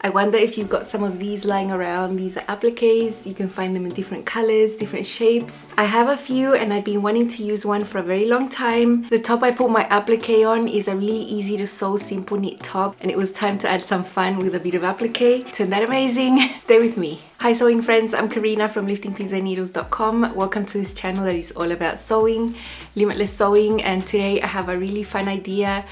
I wonder if you've got some of these lying around. These are appliques. You can find them in different colors, different shapes. I have a few and I've been wanting to use one for a very long time. The top I put my applique on is a really easy to sew, simple knit top, and it was time to add some fun with a bit of applique. Turned out amazing. Stay with me. Hi sewing friends, I'm Karina from liftingpigsandneedles.com. Welcome to this channel that is all about sewing, limitless sewing, and today I have a really fun idea.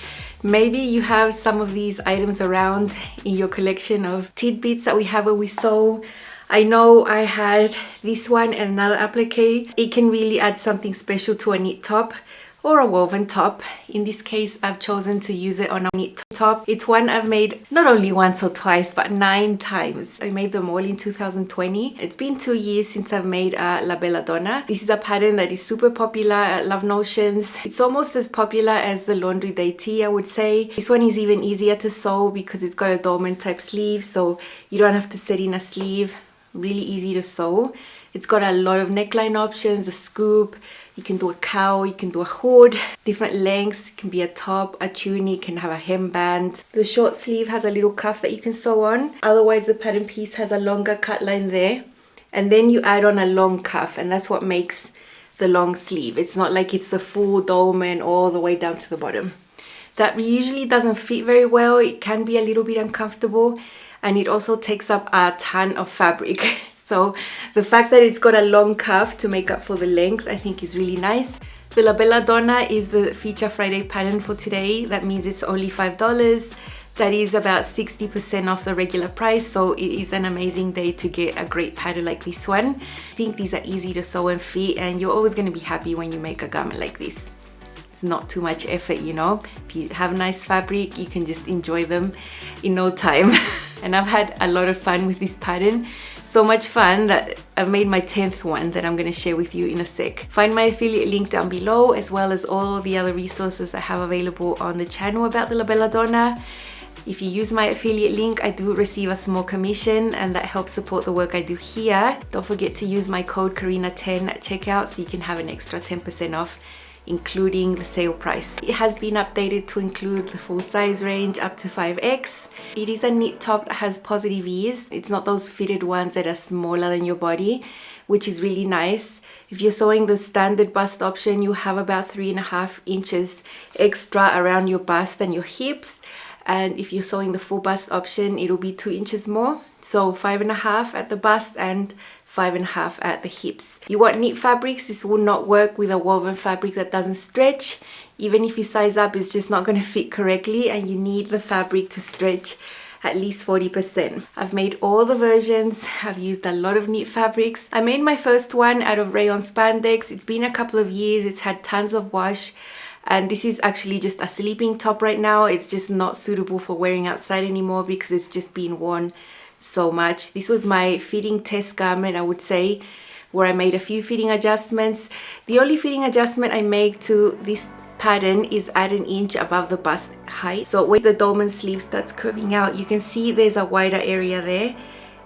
Maybe you have some of these items around in your collection of tidbits that we have where we sew. I know I had this one and another applique. It can really add something special to a knit top or a woven top. In this case, I've chosen to use it on a knit top. It's one I've made not only once or twice, but 9 times. I made them all in 2020. It's been 2 years since I've made La Bella Donna. This is a pattern that is super popular at Love Notions. It's almost as popular as the Laundry Day Tee, I would say. This one is even easier to sew because it's got a dolman type sleeve, so you don't have to set in a sleeve. Really easy to sew. It's got a lot of neckline options, a scoop, you can do a cowl, you can do a hood, different lengths. It can be a top, a tunic, can have a hemband. The short sleeve has a little cuff that you can sew on. Otherwise, the pattern piece has a longer cut line there. And then you add on a long cuff, and that's what makes the long sleeve. It's not like it's the full dolman all the way down to the bottom. That usually doesn't fit very well. It can be a little bit uncomfortable, and it also takes up a ton of fabric. So the fact that it's got a long cuff to make up for the length, I think is really nice. The La Bella Donna is the feature Friday pattern for today. That means it's only $5. That is about 60% off the regular price, so it is an amazing day to get a great pattern like this one. I think these are easy to sew and fit, and you're always going to be happy when you make a garment like this. It's not too much effort, you know. If you have nice fabric, you can just enjoy them in no time. And I've had a lot of fun with this pattern. So much fun that I've made my 10th one that I'm going to share with you in a sec. Find my affiliate link down below, as well as all the other resources I have available on the channel about the La Bella Donna. If you use my affiliate link, I do receive a small commission, and that helps support the work I do here. Don't forget to use my code Karina10 at checkout so you can have an extra 10% off, including the sale price. It has been updated to include the full size range up to 5X. It is a knit top that has positive ease. It's not those fitted ones that are smaller than your body, which is really nice. If you're sewing the standard bust option, you have about 3.5 inches extra around your bust and your hips. And if you're sewing the full bust option, it'll be 2 inches more. So 5.5 at the bust and 5.5 at the hips. You want knit fabrics, this will not work with a woven fabric that doesn't stretch. Even if you size up, it's just not going to fit correctly, and you need the fabric to stretch at least 40%. I've made all the versions. I've used a lot of knit fabrics. I made my first one out of rayon spandex. It's been a couple of years. It's had tons of wash. And this is actually just a sleeping top right now. It's just not suitable for wearing outside anymore because it's just been worn so much. This was my fitting test garment, I would say, where I made a few fitting adjustments. The only fitting adjustment I make to this pattern is add 1 inch above the bust height. So when the dolman sleeve starts curving out, you can see there's a wider area there.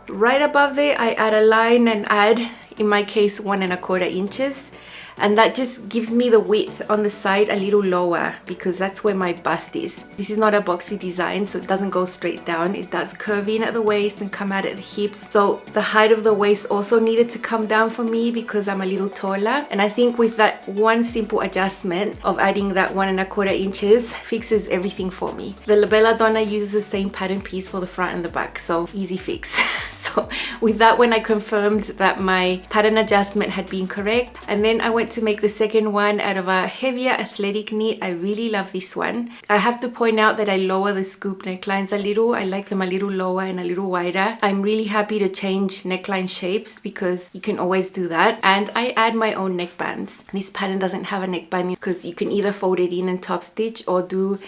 Right above there, I add a line and add, in my case, 1.25 inches. And that just gives me the width on the side a little lower because that's where my bust is. This is not a boxy design, so it doesn't go straight down. It does curve in at the waist and come out at the hips. So the height of the waist also needed to come down for me because I'm a little taller. And I think with that one simple adjustment of adding that 1.25 inches fixes everything for me. The La Bella Donna uses the same pattern piece for the front and the back, so easy fix. So with that one, I confirmed that my pattern adjustment had been correct. And then I went to make the second one out of a heavier athletic knit. I really love this one. I have to point out that I lower the scoop necklines a little. I like them a little lower and a little wider. I'm really happy to change neckline shapes because you can always do that. And I add my own neckbands. This pattern doesn't have a neckband because you can either fold it in and top stitch or do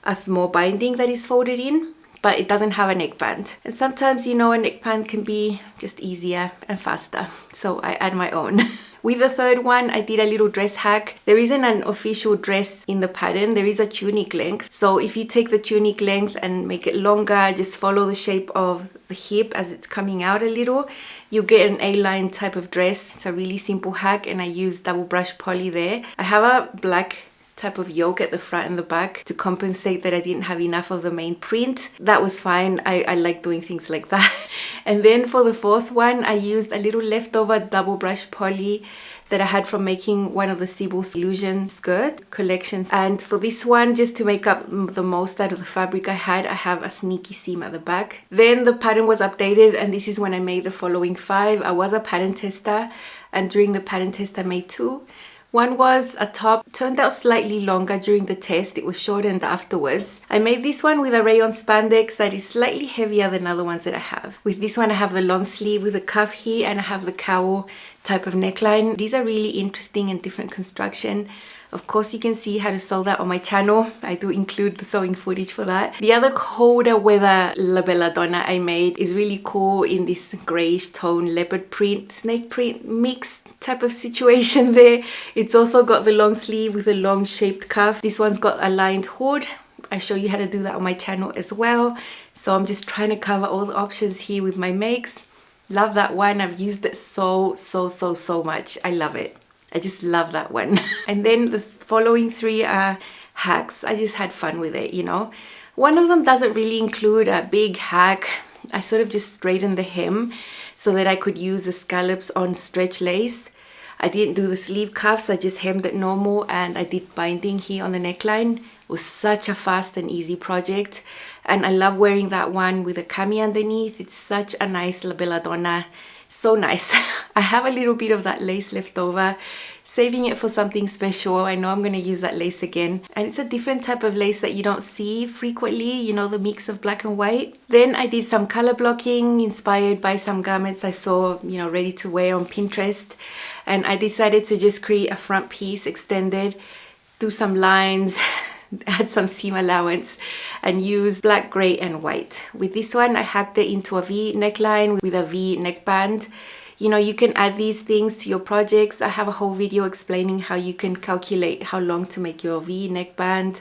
a small binding that is folded in, but it doesn't have a neckband. And sometimes, you know, a neckband can be just easier and faster. So I add my own. With the third one, I did a little dress hack. There isn't an official dress in the pattern. There is a tunic length. So if you take the tunic length and make it longer, just follow the shape of the hip as it's coming out a little, you get an A-line type of dress. It's a really simple hack, and I use double brush poly there. I have a black type of yoke at the front and the back to compensate that I didn't have enough of the main print. That was fine. I like doing things like that. And then for the fourth one, I used a little leftover double brush poly that I had from making one of the Sibyl's Illusion skirt collections. And for this one, just to make up the most out of the fabric I have a sneaky seam at the back. Then the pattern was updated, and this is when I made the following 5. I was a pattern tester, and during the pattern test I made 2. One was a top, turned out slightly longer during the test. It was shortened afterwards. I made this one with a rayon spandex that is slightly heavier than other ones that I have. With this one I have the long sleeve with a cuff here, and I have the cowl type of neckline. These are really interesting and different construction. Of course, you can see how to sew that on my channel. I do include the sewing footage for that. The other colder weather La Bella Donna I made is really cool in this grayish tone leopard print, snake print mix type of situation there. It's also got the long sleeve with a long shaped cuff. This one's got a lined hood. I show you how to do that on my channel as well. So I'm just trying to cover all the options here with my makes. Love that one. I've used it so much. I love it. I just love that one. And then the following 3 are hacks. I just had fun with it, you know. One of them doesn't really include a big hack. I sort of just straightened the hem so that I could use the scallops on stretch lace. I didn't do the sleeve cuffs. I just hemmed it normal, and I did binding here on the neckline. It was such a fast and easy project, and I love wearing that one with a cami underneath. It's such a nice La Bella Donna. So nice. I have a little bit of that lace left over, saving it for something special. I know I'm going to use that lace again, and it's a different type of lace that you don't see frequently, you know, the mix of black and white. Then I did some color blocking inspired by some garments I saw, you know, ready to wear on Pinterest, and I decided to just create a front piece extended, do some lines, add some seam allowance, and use black, gray and white. With this one I hacked it into a V neckline with a V neckband. You know, you can add these things to your projects. I have a whole video explaining how you can calculate how long to make your V neckband.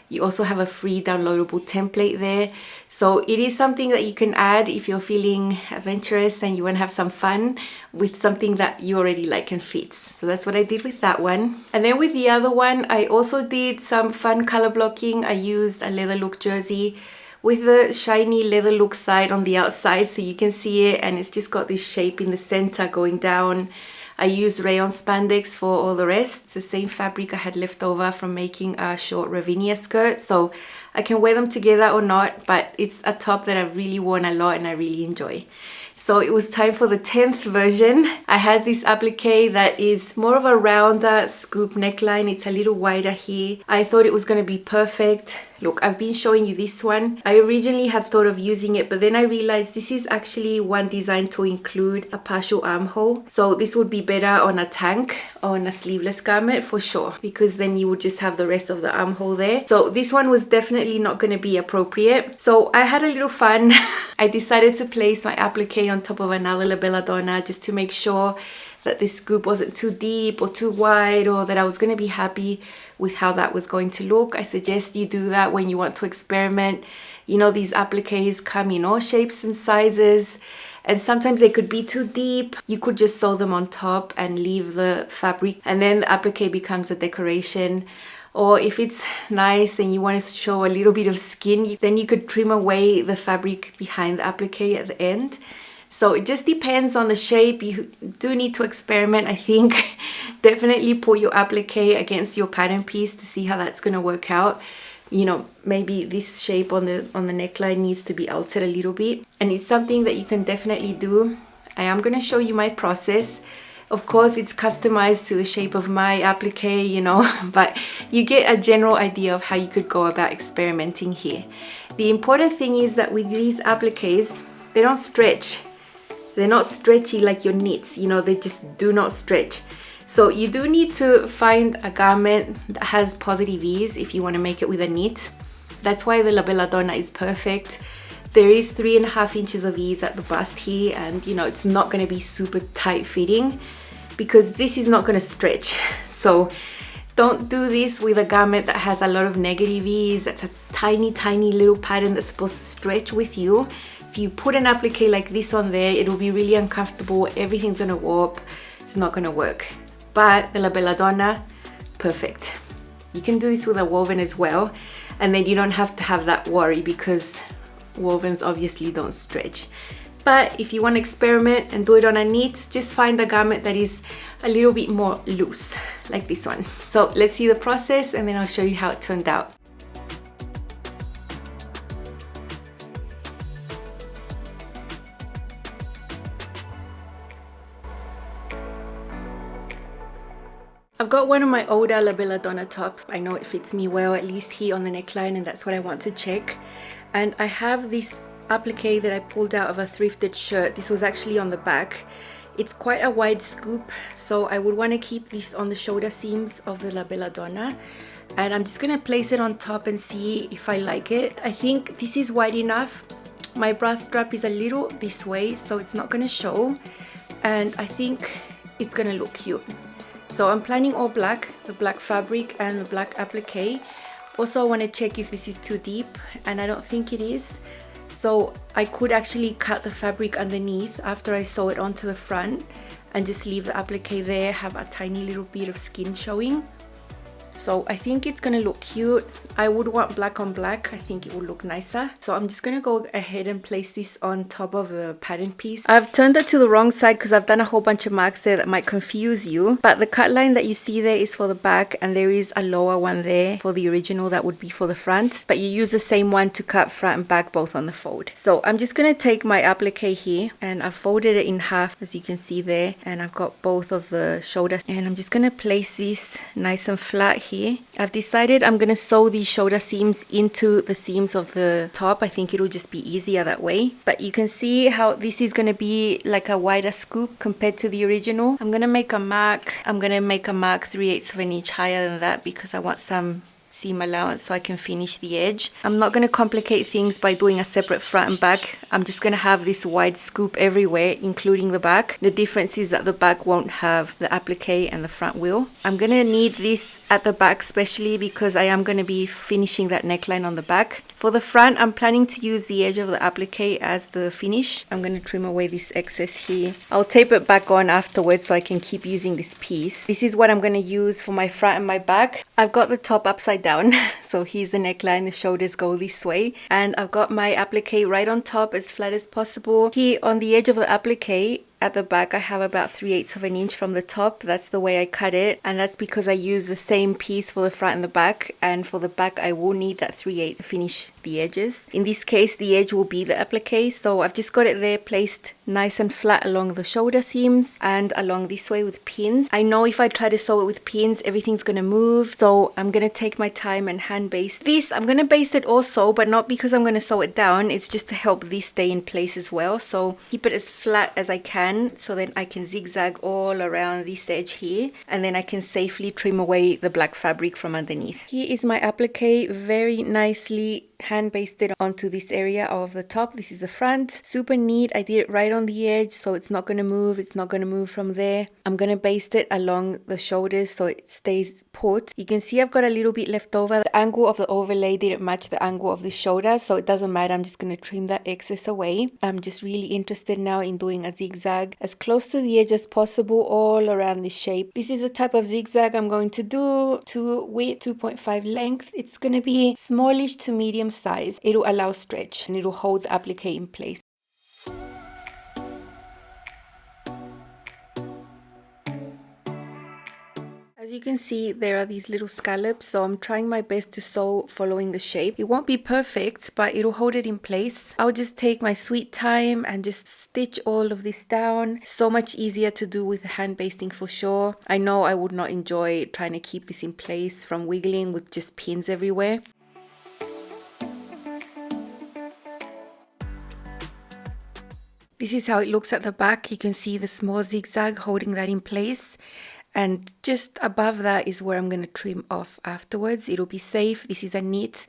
You also have a free downloadable template there. So it is something that you can add if you're feeling adventurous and you want to have some fun with something that you already like and fits. So that's what I did with that one. And then with the other one, I also did some fun color blocking. I used a leather look jersey with the shiny leather look side on the outside so you can see it, and it's just got this shape in the center going down. I used rayon spandex for all the rest. It's the same fabric I had left over from making a short Ravinia skirt, so I can wear them together or not, but it's a top that I've really worn a lot and I really enjoy. So it was time for the 10th version. I had this applique that is more of a rounder scoop neckline. It's a little wider here. I thought it was going to be perfect. Look, I've been showing you this one. I originally had thought of using it, but then I realized this is actually one designed to include a partial armhole. So this would be better on a tank, on a sleeveless garment for sure, because then you would just have the rest of the armhole there. So this one was definitely not going to be appropriate. So I had a little fun. I decided to place my applique on top of another La Bella Donna just to make sure that this scoop wasn't too deep or too wide, or that I was going to be happy with how that was going to look. I suggest you do that when you want to experiment. You know, these appliques come in all shapes and sizes, and sometimes they could be too deep. You could just sew them on top and leave the fabric, and then the applique becomes a decoration. Or if it's nice and you want to show a little bit of skin, then you could trim away the fabric behind the applique at the end. So it just depends on the shape. You do need to experiment, I think. Definitely put your applique against your pattern piece to see how that's going to work out. You know, maybe this shape on the neckline needs to be altered a little bit, and it's something that you can definitely do. I am going to show you my process. Of course, it's customized to the shape of my applique, you know, but you get a general idea of how you could go about experimenting here. The important thing is that with these appliques, they don't stretch. They're not stretchy like your knits, you know, they just do not stretch. So you do need to find a garment that has positive ease if you want to make it with a knit. That's why the La Bella Donna is perfect. There is 3.5 inches of ease at the bust here, and you know, it's not going to be super tight fitting because this is not going to stretch. So don't do this with a garment that has a lot of negative ease. That's a tiny little pattern that's supposed to stretch with you. If you put an applique like this on there, it'll be really uncomfortable. Everything's gonna warp. It's not gonna work. But the La Bella Donna, perfect. You can do this with a woven as well, and then you don't have to have that worry because wovens obviously don't stretch. But if you want to experiment and do it on a knit, just find a garment that is a little bit more loose, like this one. So let's see the process and then I'll show you how it turned out. I've got one of my older Bella Donna tops. I know it fits me well, at least here on the neckline, and that's what I want to check. And I have this applique that I pulled out of a thrifted shirt. This was actually on the back. It's quite a wide scoop, so I would want to keep this on the shoulder seams of the Bella Donna. And I'm just going to place it on top and see if I like it. I think this is wide enough. My bra strap is a little this way, so it's not going to show. And I think it's going to look cute. So I'm planning all black, the black fabric and the black applique. Also, I want to check if this is too deep, and I don't think it is. So I could actually cut the fabric underneath after I sew it onto the front and just leave the applique there, have a tiny little bit of skin showing. So I think it's gonna look cute. I would want black on black. I think it would look nicer. So I'm just gonna go ahead and place this on top of the pattern piece. I've turned it to the wrong side because I've done a whole bunch of marks there that might confuse you. But the cut line that you see there is for the back, and there is a lower one there for the original that would be for the front. But you use the same one to cut front and back both on the fold. So I'm just gonna take my applique here, and I've folded it in half as you can see there. And I've got both of the shoulders, and I'm just gonna place this nice and flat here. I've decided I'm going to sew these shoulder seams into the seams of the top. I think it'll just be easier that way. But you can see how this is going to be like a wider scoop compared to the original. I'm going to make a mark. I'm going to make a mark 3/8 of an inch higher than that because I want some seam allowance so I can finish the edge. I'm not going to complicate things by doing a separate front and back. I'm just going to have this wide scoop everywhere, including the back. The difference is that the back won't have the applique and the front will. I'm going to need this at the back especially because I am going to be finishing that neckline on the back. For the front, I'm planning to use the edge of the applique as the finish. I'm going to trim away this excess here. I'll tape it back on afterwards so I can keep using this piece. This is what I'm going to use for my front and my back. I've got the top upside down, so here's the neckline, the shoulders go this way, and I've got my applique right on top as flat as possible. Here on the edge of the applique at the back, I have about 3/8 of an inch from the top. That's the way I cut it, and that's because I use the same piece for the front and the back, and for the back I will need that 3/8 to finish the edges. In this case, the edge will be the applique, so I've just got it there placed nice and flat along the shoulder seams and along this way with pins. I know if I try to sew it with pins, everything's gonna move, so I'm gonna take my time and hand baste this. I'm gonna baste it also, but not because I'm gonna sew it down. It's just to help this stay in place as well. So keep it as flat as I can, so then I can zigzag all around this edge here, and then I can safely trim away the black fabric from underneath. Here is my applique, very nicely hand basted onto this area of the top. This is the front, super neat. I did it right on the edge, so it's not going to move. It's not going to move from there. I'm going to baste it along the shoulders so it stays put. You can see I've got a little bit left over. The angle of the overlay didn't match the angle of the shoulder, so it doesn't matter. I'm just going to trim that excess away. I'm just really interested now in doing a zigzag as close to the edge as possible all around this shape. This is the type of zigzag I'm going to do. 2 width, 2.5 length. It's going to be smallish to medium size. It'll allow stretch and it'll hold the applique in place. As you can see, there are these little scallops, so I'm trying my best to sew following the shape. It won't be perfect, but it'll hold it in place. I'll just take my sweet time and just stitch all of this down. So much easier to do with hand basting for sure. I know I would not enjoy trying to keep this in place from wiggling with just pins everywhere. This is how it looks at the back. You can see the small zigzag holding that in place. And just above that is where I'm going to trim off afterwards. It'll be safe. This is a knit.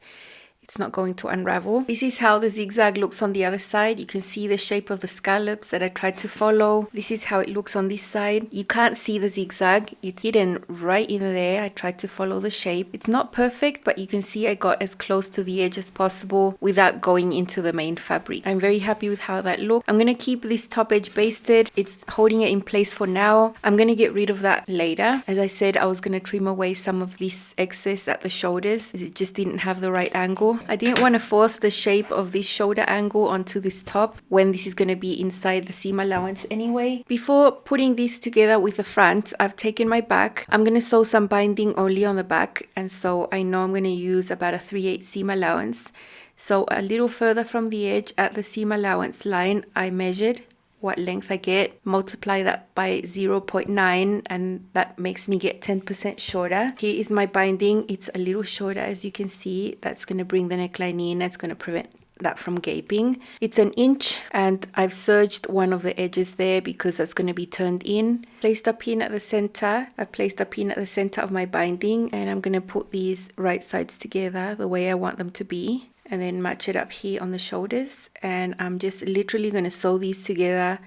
it's not going to unravel. This is how the zigzag looks on the other side. You can see the shape of the scallops that I tried to follow. This is how it looks on this side. You can't see the zigzag. It's hidden right in there. I tried to follow the shape. It's not perfect, but you can see I got as close to the edge as possible without going into the main fabric. I'm very happy with how that looked. I'm going to keep this top edge basted. It's holding it in place for now. I'm going to get rid of that later. As I said, I was going to trim away some of this excess at the shoulders as it just didn't have the right angle. I didn't want to force the shape of this shoulder angle onto this top when this is going to be inside the seam allowance anyway. Before putting this together with the front, I've taken my back. I'm going to sew some binding only on the back, and so I know I'm going to use about a 3/8 seam allowance. So a little further from the edge at the seam allowance line, I measured what length I get, multiply that by 0.9, and that makes me get 10% shorter. Here is my binding. It's a little shorter, as you can see. That's going to bring the neckline in. That's going to prevent that from gaping. It's 1 inch, and I've serged one of the edges there because that's going to be turned in. Placed a pin at the center. I've placed a pin at the center of my binding, and I'm going to put these right sides together the way I want them to be, and then match it up here on the shoulders. And I'm just literally going to sew these together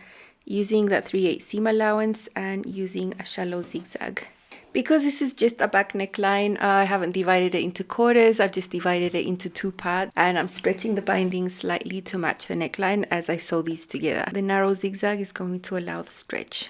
using that 3/8 seam allowance and using a shallow zigzag. Because this is just a back neckline, I haven't divided it into quarters. I've just divided it into 2 parts, and I'm stretching the binding slightly to match the neckline as I sew these together. The narrow zigzag is going to allow the stretch.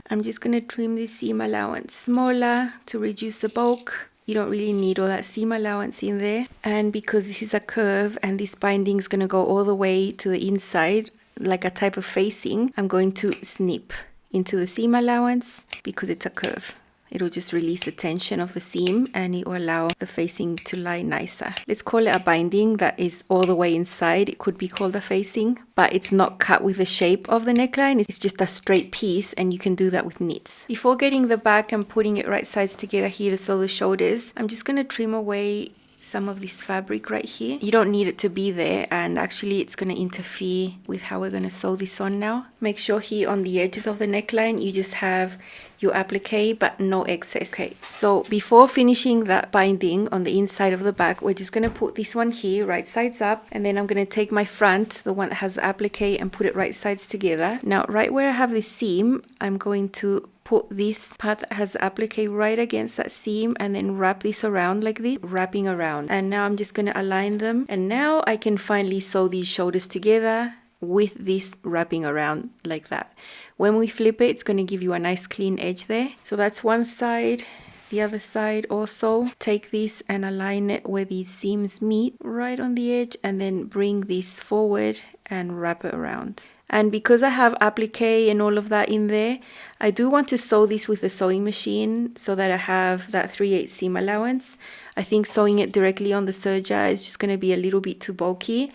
I'm just going to trim the seam allowance smaller to reduce the bulk. You don't really need all that seam allowance in there. And because this is a curve and this binding is going to go all the way to the inside, like a type of facing, I'm going to snip into the seam allowance because it's a curve. It'll just release the tension of the seam and it will allow the facing to lie nicer. Let's call it a binding that is all the way inside. It could be called a facing, but it's not cut with the shape of the neckline. It's just a straight piece, and you can do that with knits. Before getting the back and putting it right sides together here to sew the shoulders, I'm just going to trim away some of this fabric right here. You don't need it to be there, and actually it's going to interfere with how we're going to sew this on now. Make sure here on the edges of the neckline you just have your applique but no excess. Okay, so before finishing that binding on the inside of the back, we're just going to put this one here right sides up, and then I'm going to take my front, the one that has the applique, and put it right sides together. Now right where I have this seam, I'm going to put this part that has the applique right against that seam and then wrap this around like this, wrapping around. And now I'm just going to align them, and now I can finally sew these shoulders together with this wrapping around like that. When we flip it, it's going to give you a nice clean edge there. So that's one side. The other side also, take this and align it where these seams meet right on the edge, and then bring this forward and wrap it around. And because I have applique and all of that in there, I do want to sew this with a sewing machine so that I have that 3/8 seam allowance. I think sewing it directly on the serger is just going to be a little bit too bulky.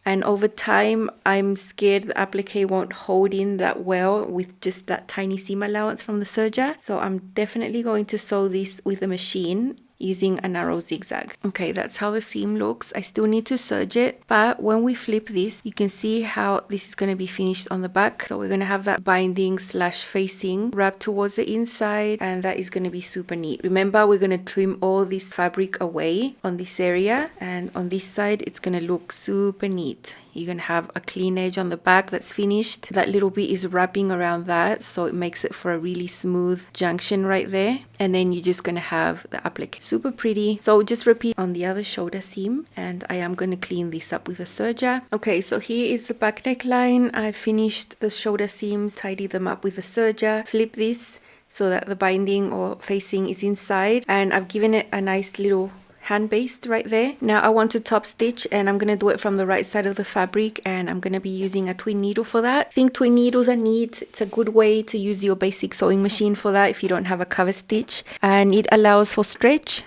And over time, I'm scared the applique won't hold in that well with just that tiny seam allowance from the serger. So I'm definitely going to sew this with a machine using a narrow zigzag. Okay, that's how the seam looks. I still need to serge it, but when we flip this, you can see how this is going to be finished on the back. So we're going to have that binding slash facing wrapped towards the inside, and that is going to be super neat. Remember, we're going to trim all this fabric away on this area, and on this side it's going to look super neat. You're going to have a clean edge on the back that's finished. That little bit is wrapping around that, so it makes it for a really smooth junction right there. And then you're just going to have the applique. Super pretty. So just repeat on the other shoulder seam, and I am going to clean this up with a serger. Okay, so here is the back neckline. I finished the shoulder seams, tidied them up with a serger. Flip this so that the binding or facing is inside, and I've given it a nice little hand based right there. Now I want to top stitch, and I'm going to do it from the right side of the fabric, and I'm going to be using a twin needle for that. I think twin needles are neat. It's a good way to use your basic sewing machine for that if you don't have a cover stitch, and it allows for stretch.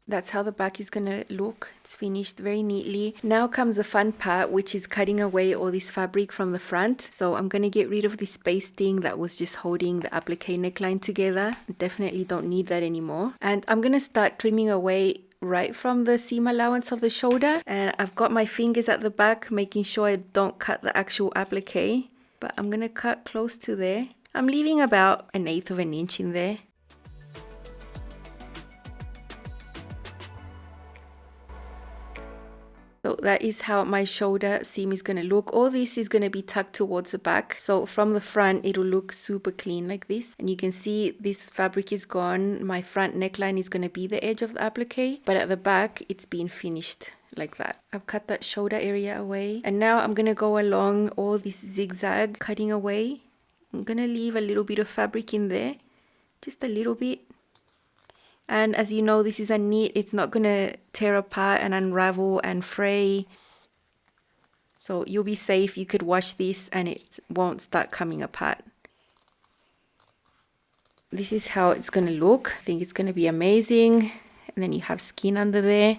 That's how the back is gonna look. It's finished very neatly. Now comes the fun part, which is cutting away all this fabric from the front. So I'm gonna get rid of this basting that was just holding the applique neckline together. Definitely don't need that anymore. And I'm gonna start trimming away right from the seam allowance of the shoulder, and I've got my fingers at the back making sure I don't cut the actual applique, but I'm gonna cut close to there. I'm leaving about 1/8 of an inch in there. So that is how my shoulder seam is going to look. All this is going to be tucked towards the back. So from the front, it'll look super clean like this. And you can see this fabric is gone. My front neckline is going to be the edge of the applique. But at the back, it's been finished like that. I've cut that shoulder area away. And now I'm going to go along all this zigzag, cutting away. I'm going to leave a little bit of fabric in there. Just a little bit. And as you know, this is a knit, it's not going to tear apart and unravel and fray. So you'll be safe. You could wash this and it won't start coming apart. This is how it's going to look. I think it's going to be amazing. And then you have skin under there.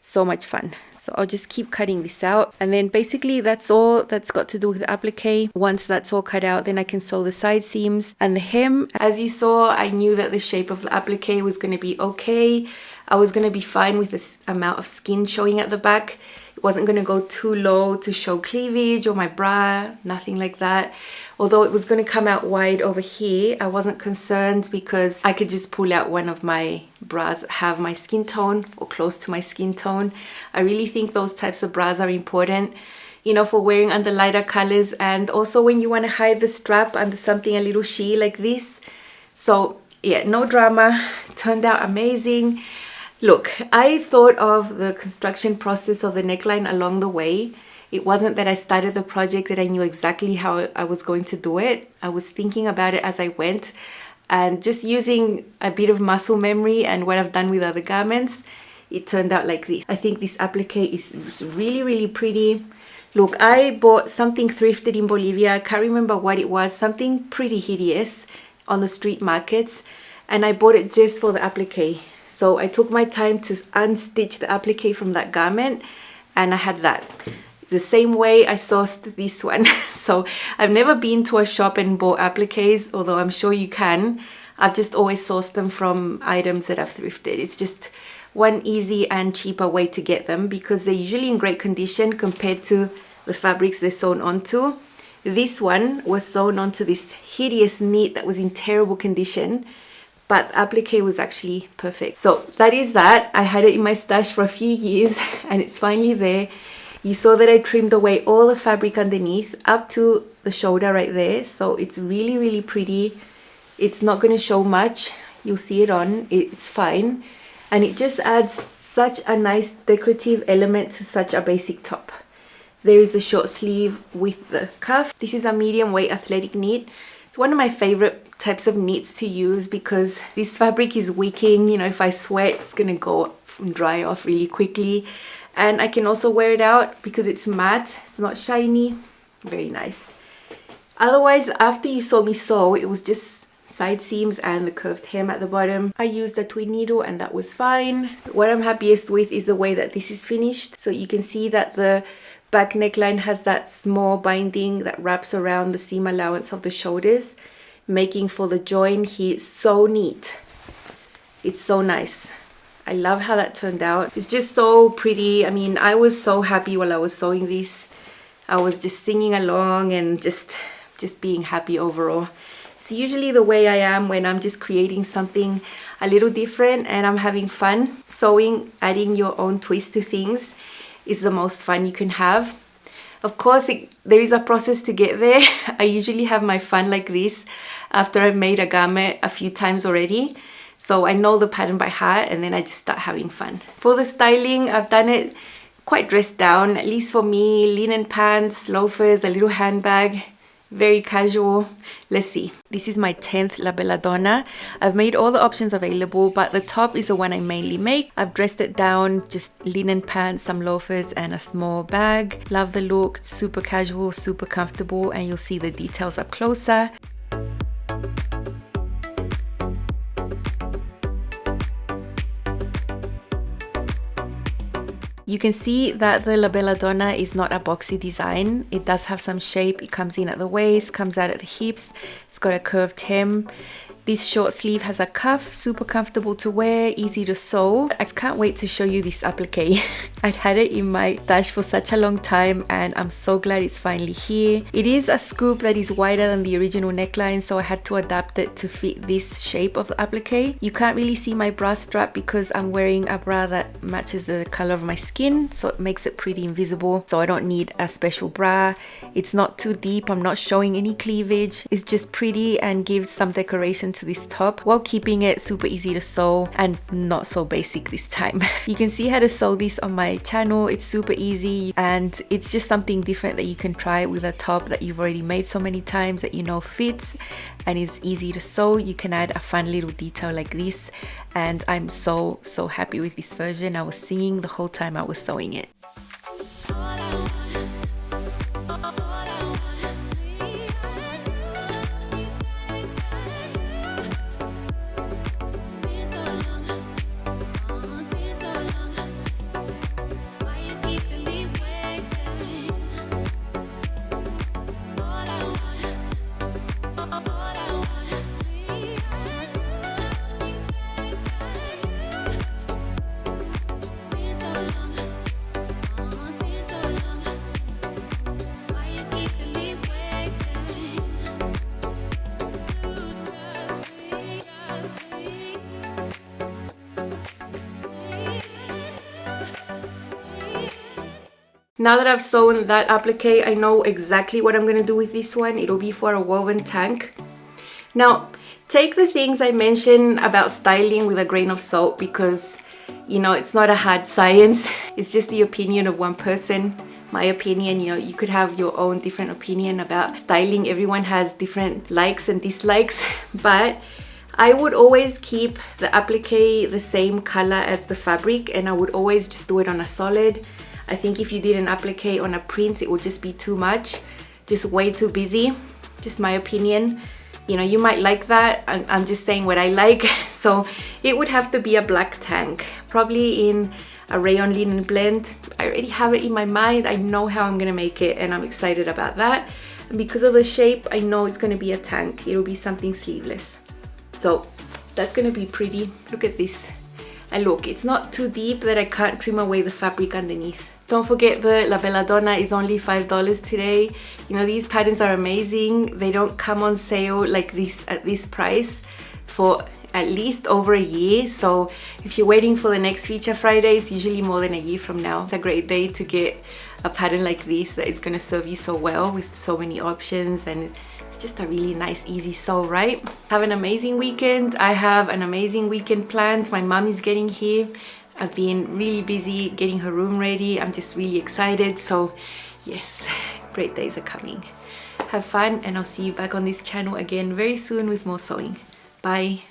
So much fun. So I'll just keep cutting this out. And then basically that's all that's got to do with the applique. Once that's all cut out, then I can sew the side seams and the hem. As you saw, I knew that the shape of the applique was going to be okay. I was going to be fine with this amount of skin showing at the back. It wasn't going to go too low to show cleavage or my bra, nothing like that. Although it was going to come out wide over here, I wasn't concerned because I could just pull out one of my bras that have my skin tone or close to my skin tone. I really think those types of bras are important, you know, for wearing under lighter colors, and also when you want to hide the strap under something a little sheer like this. So yeah, no drama, turned out amazing. Look, I thought of the construction process of the neckline along the way. It wasn't that I started the project that I knew exactly how I was going to do it. I was thinking about it as I went and just using a bit of muscle memory and what I've done with other garments, it turned out like this. I think this applique is really, really pretty. Look, I bought something thrifted in Bolivia. I can't remember what it was, something pretty hideous on the street markets. And I bought it just for the applique. So I took my time to unstitch the applique from that garment and I had that. The same way I sourced this one. So I've never been to a shop and bought appliques, although I'm sure you can. I've just always sourced them from items that I've thrifted. It's just one easy and cheaper way to get them because they're usually in great condition compared to the fabrics they're sewn onto. This one was sewn onto this hideous knit that was in terrible condition, but applique was actually perfect. So that is that. I had it in my stash for a few years and it's finally there. You saw that I trimmed away all the fabric underneath up to the shoulder right there. So it's really, really pretty. It's not going to show much. You'll see it on. It's fine. And it just adds such a nice decorative element to such a basic top. There is the short sleeve with the cuff. This is a medium weight athletic knit. It's one of my favorite types of knits to use because this fabric is wicking. You know, if I sweat, it's going to go and dry off really quickly. And I can also wear it out because it's matte, it's not shiny. Very nice. Otherwise, after you saw me sew, it was just side seams and the curved hem at the bottom. I used a twin needle and that was fine. What I'm happiest with is the way that this is finished. So you can see that the back neckline has that small binding that wraps around the seam allowance of the shoulders, making for the join here so neat. It's so nice. I love how that turned out. It's just so pretty. I mean, I was so happy while I was sewing this. I was just singing along and just being happy overall. It's usually the way I am when I'm just creating something a little different and I'm having fun. Sewing, adding your own twist to things is the most fun you can have. Of course, there is a process to get there. I usually have my fun like this after I've made a garment a few times already. So I know the pattern by heart and then I just start having fun. For the styling, I've done it quite dressed down, at least for me. Linen pants, loafers, a little handbag, very casual. Let's see. This is my 10th La Bella Donna. I've made all the options available, but the top is the one I mainly make. I've dressed it down, just linen pants, some loafers and a small bag. Love the look, super casual, super comfortable, and you'll see the details up closer. You can see that the La Bella Donna is not a boxy design. It does have some shape. It comes in at the waist, comes out at the hips. It's got a curved hem. This short sleeve has a cuff, super comfortable to wear, easy to sew. I can't wait to show you this applique. I'd had it in my stash for such a long time and I'm so glad it's finally here. It is a scoop that is wider than the original neckline, so I had to adapt it to fit this shape of the applique. You can't really see my bra strap because I'm wearing a bra that matches the color of my skin, so it makes it pretty invisible, so I don't need a special bra. It's not too deep, I'm not showing any cleavage. It's just pretty and gives some decoration to this top while keeping it super easy to sew and not so basic this time. You can see how to sew this on my channel. It's super easy and it's just something different that you can try with a top that you've already made so many times that you know fits and is easy to sew. You can add a fun little detail like this, and I'm so happy with this version. I was singing the whole time I was sewing it. Now that I've sewn that applique, I know exactly what I'm going to do with this one. It'll be for a woven tank. Now, take the things I mentioned about styling with a grain of salt because, you know, it's not a hard science. It's just the opinion of one person. My opinion, you know, you could have your own different opinion about styling. Everyone has different likes and dislikes, but I would always keep the applique the same color as the fabric, and I would always just do it on a solid. I think if you did an applique on a print, it would just be too much, just way too busy. Just my opinion. You know, you might like that. I'm just saying what I like. So it would have to be a black tank, probably in a rayon linen blend. I already have it in my mind. I know how I'm gonna make it and I'm excited about that. And because of the shape, I know it's gonna be a tank. It'll be something sleeveless. So that's gonna be pretty. Look at this. And look, it's not too deep that I can't trim away the fabric underneath. Don't forget the La Bella Donna is only $5 today. You know, these patterns are amazing. They don't come on sale like this at this price for at least over a year. So if you're waiting for the next feature Friday, it's usually more than a year from now. It's a great day to get a pattern like this that is going to serve you so well with so many options, and it's just a really nice easy sew, right? Have an amazing weekend. I have an amazing weekend planned. My mom is getting here. I've been really busy getting her room ready. I'm just really excited. So yes, great days are coming. Have fun, and I'll see you back on this channel again very soon with more sewing. Bye.